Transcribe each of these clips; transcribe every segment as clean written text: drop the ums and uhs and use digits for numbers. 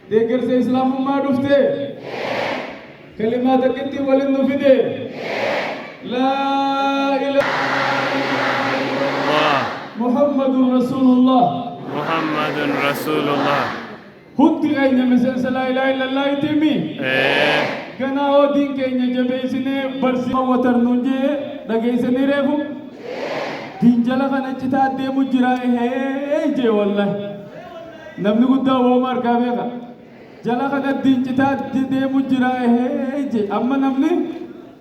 ديكر سي إسلام ما دفته كلمات كنتي ولن نفده لا إله الله محمد رسول الله محمد رسول الله هدي أين مسلسل لا إله إلا الله يتمي كنا هو دين كينيا جبيسني برسي وترنونجي دقيسني ريفو دين جلا خنا جتا دي مجرائي هي جي والله نبني قد ومر كابيغا جلا خنا دين جتا دي مجرائي هي جي أما نبني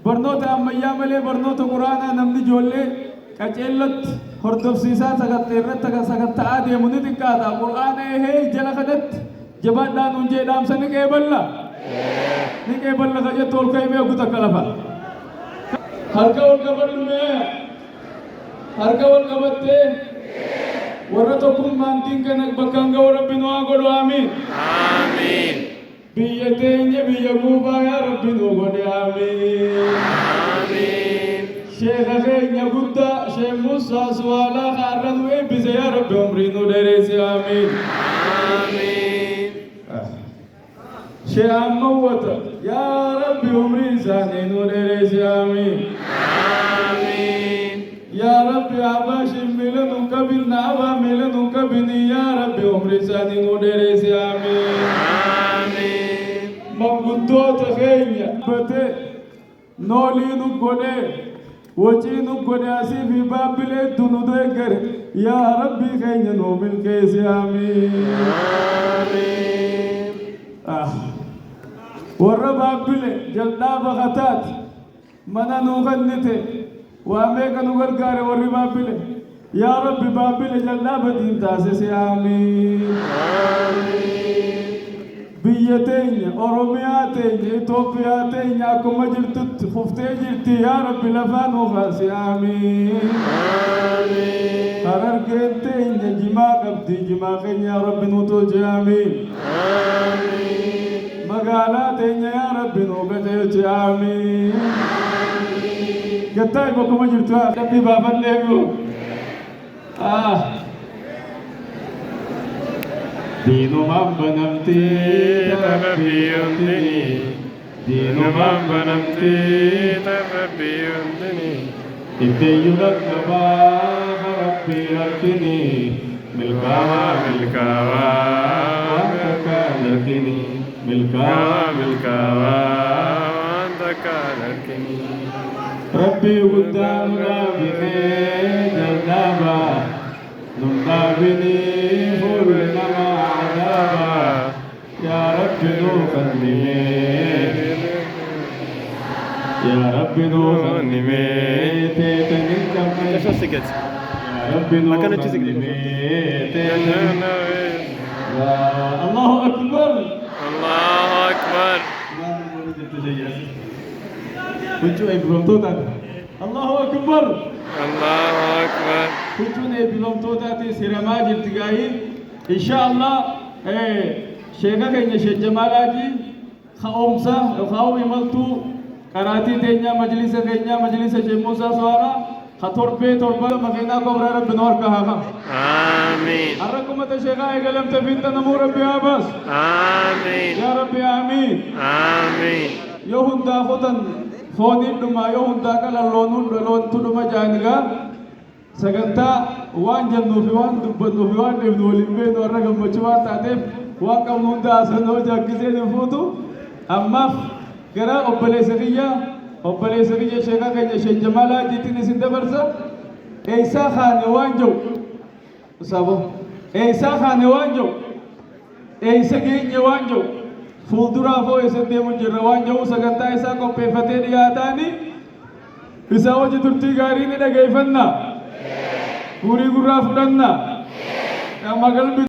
برنوت أما ياملي برنوت قرآن نبني جولي كجلت هردف سيسا سكت تيرت سكت تعادي مني تكاتا قرآن هي جلا خدت جبان دان unje dam sani ke balla ni ke balla ka je tol kay me guta kalafa harka wal gabar me harka wal gabatte warato kum mantin kanak bakanga rabbinu agodo amin آمين biyate nye biyaguba ya rabbinu gode amin آمين sheikh khaynya gudda sheikh musa swala kharadu e bize ya rabbi umrinu deresi amin آمين شيئا موتا يا ربي عمري سانين ودريس آمين آمين يا ربي عباش ميلن كبنا أبا ميلن كبني يا ربي عمري سانين ودريس آمين آمين مبغضو تخينيا بته نولي نقولي وجي نقولي أسي في بابلي دونو ديكر يا ربي خينيا نومل كيس آمين آمين وربا بله جلدا بغتات منا نغنته واميك نغرغار وربا بله يا رب بابل جلدا بدين تاسس آمين بيتين أورومياتين إثيوبياتين أكما جلتت خفتي جلتي يا رب لفان وخاس آمين قرار كنتين جما قبدي جما خين يا رب نوتوج آمين مقالاتين يا رب نوبتيج آمين قطاي بكما جلتوا ربي بابا ليكو دينو من بنمتي ربي يمدني دينو من بنمتي ربي يمدني إبتي ركبا ربي أركني ملكاوا ملكاوا لكني ملكاوا ملكاوا وانت كالكني ربي قدام ربي جلابا نمقابني فرنا عذابا يا رب نوخني يا رب نوخني تيتني كمي ايش السكت؟ يا رب ما كانت تسكت. الله أكبر الله أكبر كنتو أي بلومتوتا الله أكبر الله أكبر كنتو أي بلومتوتا سيرما جلتقاي إن شاء الله شيخا كينيا شيخ جمالاجي خاومسا خاو يملتو قراتي تينيا مجلسة كينيا مجلسة شيخ موسى سوارا خطربي تربا مكينا كبرى رب نور كهاما آمين أركم تشيخا إقلم تفيد نمو ربي عباس آمين يا ربي آمين آمين يهون دافتن فونين دما يهون داكلا لونون لون تدما جانغا سغنتا وان جنو في وان دبنو في وان دبنو لمبين ورغم مچوان تاتف وان كمون دا سنو جاكسي نفوتو اما غرا اوبلي سريا شيخا كنيا شيخ جمالا جيتني سندبرسا ايسا خان وانجو سابو ايسا خان وانجو ايسا جين وانجو fuuldura afoo isa deemu jirra waan jedhu sagantaa isaa qopheeffatee dhiyaataani isaa hojii turtii gaarii ni dhageeffanna gurii gurraa fudhanna amma qalbii